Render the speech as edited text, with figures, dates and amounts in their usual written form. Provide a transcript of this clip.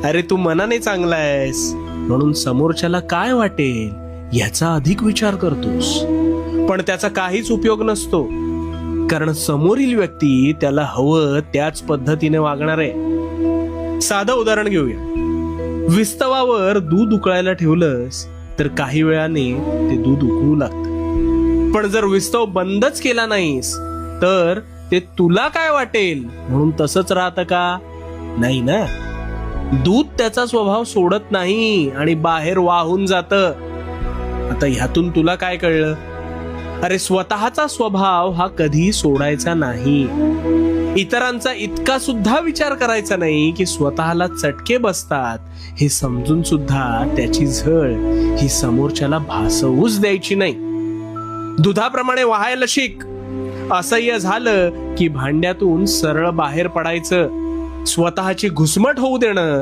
अरे तू मनाने चांगला आहेस म्हणून समोरच्याला काय वाटेल याचा अधिक विचार करतोस, पण त्याचा काहीच उपयोग नसतो. कारण समोरील व्यक्ती त्याला हवं त्याच पद्धतीने वागणार आहे. साधं उदाहरण घेऊया. विस्तवावर दूध उकळायला ठेवलंस तर काही वेळाने ते दूध उकळू लागतं. पण जर विस्तव बंदच केला नाहीस तर ते तुला काय वाटेल म्हणून तसंच राहतं का? नाही ना. दूध त्याचा स्वभाव सोडत नाही आणि बाहेर वाहून जातं. आता ह्यातून तुला काय कळलं? अरे स्वतःचा स्वभाव हा कधी सोडायचा नाही. इतरांचा इतका सुद्धा विचार करायचा नाही की स्वतःला चटके बसतात हे समजून सुद्धा त्याची झळ ही समोरच्याला भासवूच द्यायची नाही. दुधाप्रमाणे वाहायला शिक. असह्य झालं की भांड्यातून सरळ बाहेर पडायचं. स्वतःची घुसमट होऊ देणं